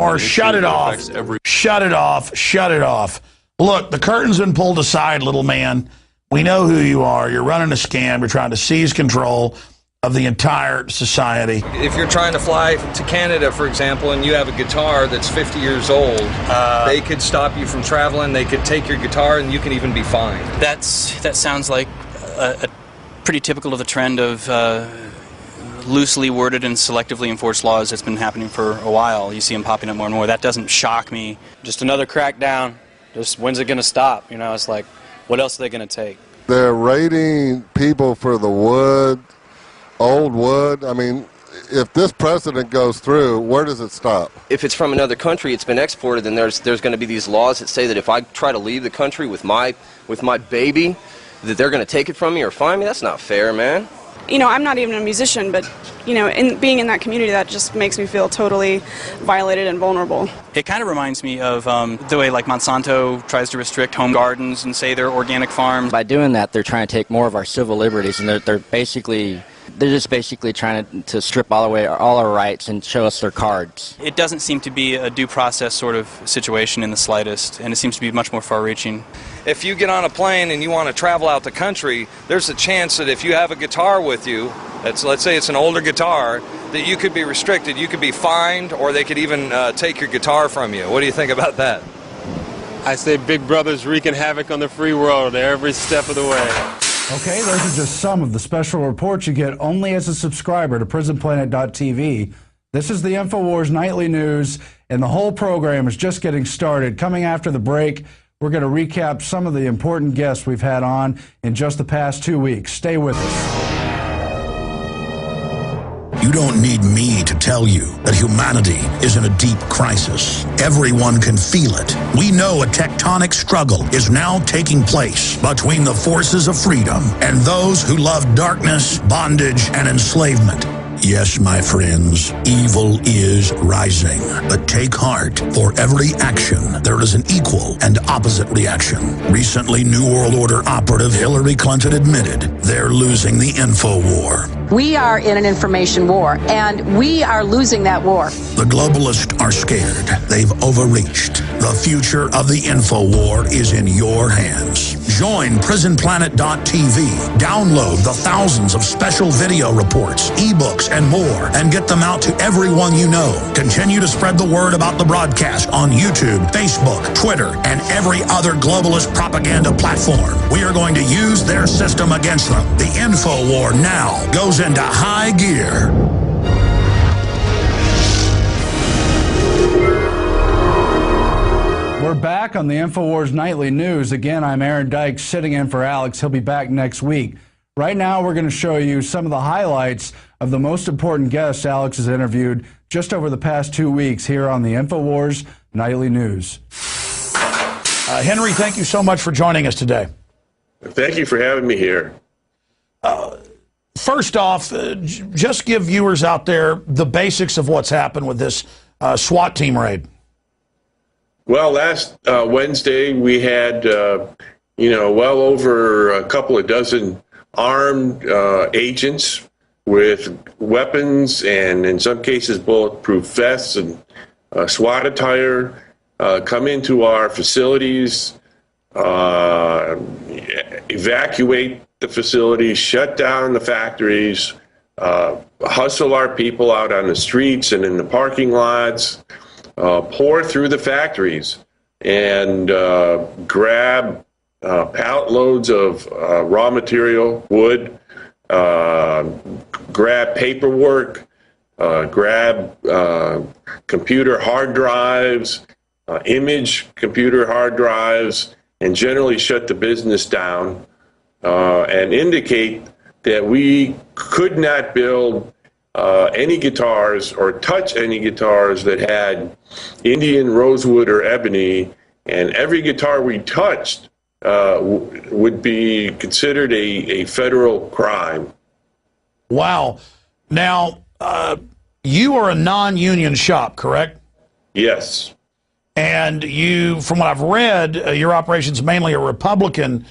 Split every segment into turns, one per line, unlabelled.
Or shut it off. Shut it off. Shut it off. Look, the curtain's been pulled aside, little man. We know who you are. You're running a scam. You're trying to seize control of the entire society.
If you're trying to fly to Canada, for example, and you have a guitar that's 50 years old, they could stop you from traveling. They could take your guitar, and you can even be fined.
That sounds like a pretty typical of the trend of loosely worded and selectively enforced laws that's been happening for a while. You see them popping up more and more. That doesn't shock me.
Just another crackdown. Just when's it going to stop? You know, it's like, what else are they going to take?
They're raiding people for the wood, old wood. I mean, if this precedent goes through, where does it stop?
If it's from another country, it's been exported, then there's going to be these laws that say that if I try to leave the country with my baby, that they're going to take it from me or fine me. That's not fair, man.
You know, I'm not even a musician, but, you know, being in that community, that just makes me feel totally violated and vulnerable.
It kind of reminds me of the way, like, Monsanto tries to restrict home gardens and say they're organic farms.
By doing that, they're trying to take more of our civil liberties, and they're just basically trying to strip all our rights and show us their cards.
It doesn't seem to be a due process sort of situation in the slightest, and it seems to be much more far-reaching.
If you get on a plane and you want to travel out the country, there's a chance that if you have a guitar with you, let's say it's an older guitar, that you could be restricted. You could be fined, or they could even take your guitar from you. What do you think about that?
I say Big Brother's wreaking havoc on the free world every step of the way.
Okay, those are just some of the special reports you get only as a subscriber to PrisonPlanet.tv. This is the InfoWars Nightly News, and the whole program is just getting started. Coming after the break, we're going to recap some of the important guests we've had on in just the past 2 weeks. Stay with us.
You don't need me to tell you that humanity is in a deep crisis. Everyone can feel it. We know a tectonic struggle is now taking place between the forces of freedom and those who love darkness, bondage, and enslavement. Yes, my friends, evil is rising. But take heart. For every action, there is an equal and opposite reaction. Recently, New World Order operative Hillary Clinton admitted they're losing the info war.
We are in an information war, and we are losing that war.
The globalists are scared. They've overreached. The future of the info war is in your hands. Join PrisonPlanet.tv. Download the thousands of special video reports, ebooks, and more, and get them out to everyone you know. Continue to spread the word about the broadcast on YouTube, Facebook, Twitter, and every other globalist propaganda platform. We are going to use their system against them. The info war now goes into high gear.
We're back on the InfoWars Nightly News. Again, I'm Aaron Dykes sitting in for Alex. He'll be back next week. Right now, we're going to show you some of the highlights of the most important guests Alex has interviewed just over the past 2 weeks here on the InfoWars Nightly News.
Henry, thank you so much for joining us today.
Thank you for having me here.
First off, just give viewers out there the basics of what's happened with this SWAT team raid.
Well, last Wednesday we had, well over a couple of dozen armed agents with weapons and, in some cases, bulletproof vests and SWAT attire come into our facilities, evacuate the facilities, shut down the factories, hustle our people out on the streets and in the parking lots, pour through the factories and grab pallet loads of raw material, wood, grab paperwork, grab computer hard drives, image computer hard drives, and generally shut the business down and indicate that we could not build any guitars or touch any guitars that had Indian, rosewood, or ebony, and every guitar we touched would be considered a federal crime.
Wow. Now, you are a non-union shop, correct?
Yes.
And you, from what I've read, your operation's mainly a Republican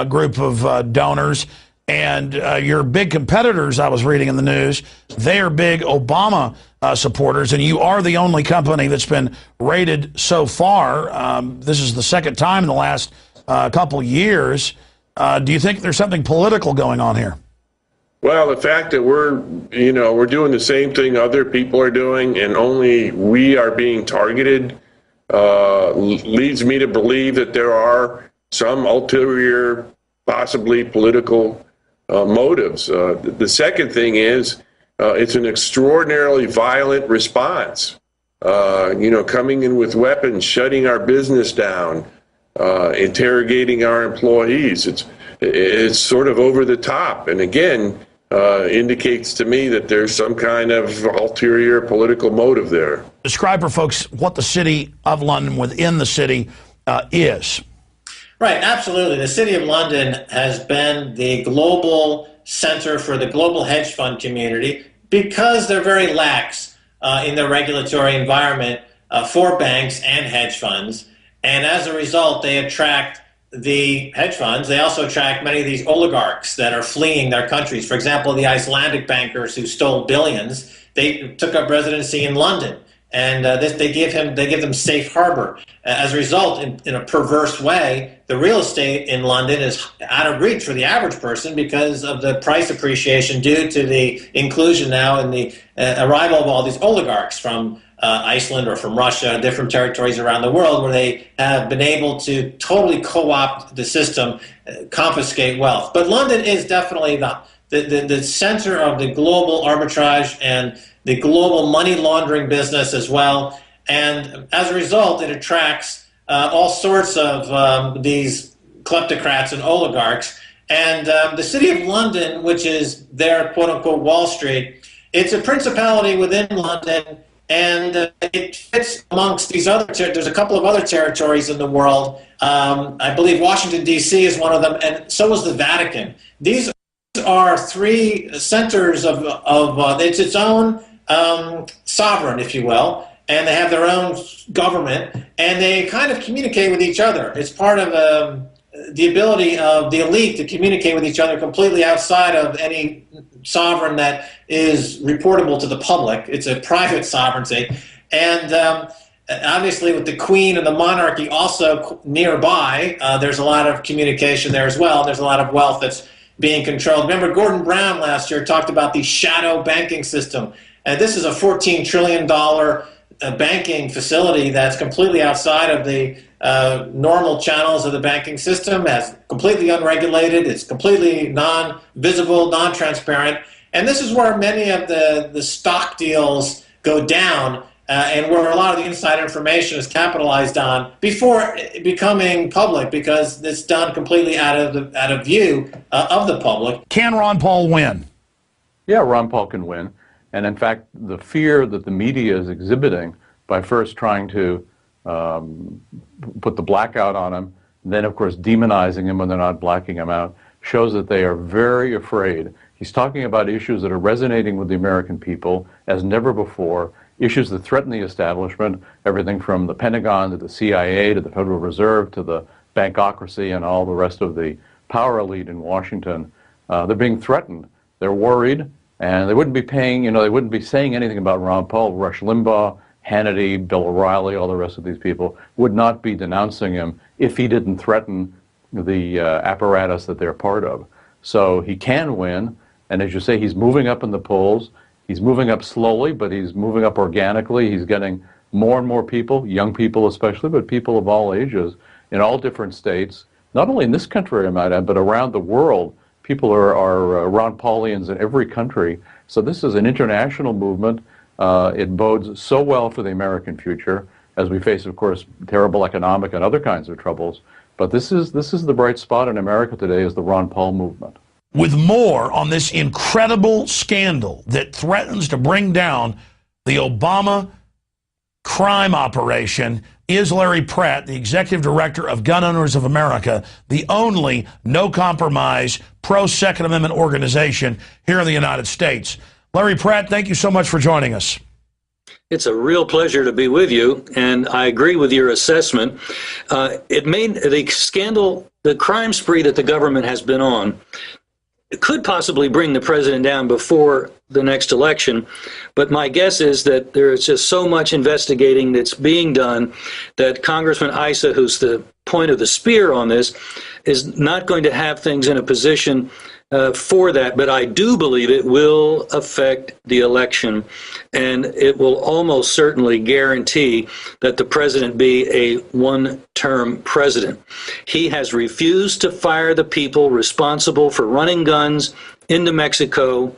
group of donors, and your big competitors, I was reading in the news, they are big Obama supporters, and you are the only company that's been raided so far. This is the second time in the last couple years. Do you think there's something political going on here?
Well, the fact that we're doing the same thing other people are doing, and only we are being targeted, leads me to believe that there are some ulterior, possibly political motives. The second thing is it's an extraordinarily violent response. Coming in with weapons, shutting our business down, interrogating our employees. It's sort of over the top, and again, indicates to me that there's some kind of ulterior political motive there.
Describe for folks what the City of London within the city is.
Right, absolutely. The City of London has been the global center for the global hedge fund community because they're very lax in their regulatory environment for banks and hedge funds. And as a result, they attract the hedge funds. They also attract many of these oligarchs that are fleeing their countries. For example, the Icelandic bankers who stole billions, they took up residency in London. And they give them safe harbor. As a result, in a perverse way, the real estate in London is out of reach for the average person because of the price appreciation due to the inclusion now in the arrival of all these oligarchs from Iceland or from Russia, different territories around the world where they have been able to totally co-opt the system, confiscate wealth. But London is definitely the center of the global arbitrage and the global money laundering business as well. And as a result, it attracts all sorts of these kleptocrats and oligarchs. And the City of London, which is their quote-unquote Wall Street, it's a principality within London, and it fits amongst these other there's a couple of other territories in the world. I believe Washington, D.C. is one of them, and so is the Vatican. These are three centers of it's its own sovereign, if you will, and they have their own government, and they kind of communicate with each other. It's part of the ability of the elite to communicate with each other completely outside of any sovereign that is reportable to the public. It's a private sovereignty. And obviously with the Queen and the monarchy also nearby, there's a lot of communication there as well. There's a lot of wealth that's being controlled. Remember, Gordon Brown last year talked about the shadow banking system. And this is a $14 trillion banking facility that's completely outside of the normal channels of the banking system, as completely unregulated. It's completely non-visible, non-transparent. And this is where many of the stock deals go down and where a lot of the inside information is capitalized on before becoming public, because it's done completely out of view of the public.
Can Ron Paul win?
Yeah, Ron Paul can win. And in fact, the fear that the media is exhibiting by first trying to put the blackout on him, and then, of course, demonizing him when they're not blacking him out, shows that they are very afraid. He's talking about issues that are resonating with the American people as never before, issues that threaten the establishment, everything from the Pentagon to the CIA to the Federal Reserve to the bankocracy and all the rest of the power elite in Washington. They're being threatened. They're worried. And they wouldn't be they wouldn't be saying anything about Ron Paul. Rush Limbaugh, Hannity, Bill O'Reilly, all the rest of these people would not be denouncing him if he didn't threaten the apparatus that they're part of. So he can win, and as you say, he's moving up in the polls. He's moving up slowly, but he's moving up organically. He's getting more and more people, young people especially, but people of all ages in all different states, not only in this country, I might add, but around the world. People are Ron Paulians in every country. So this is an international movement. It bodes so well for the American future as we face, of course, terrible economic and other kinds of troubles. But this is the bright spot in America today, is the Ron Paul movement.
With more on this incredible scandal that threatens to bring down the Obama crime operation is Larry Pratt, the executive director of Gun Owners of America, the only no-compromise pro-Second Amendment organization here in the United States. Larry Pratt, thank you so much for joining us.
It's a real pleasure to be with you, and I agree with your assessment. It made the scandal, the crime spree that the government has been on, could possibly bring the president down before the next election. But my guess is that there is just so much investigating that's being done that Congressman Issa, who's the point of the spear on this, is not going to have things in a position for that. But I do believe it will affect the election, and it will almost certainly guarantee that the president be a one-term president. He has refused to fire the people responsible for running guns into Mexico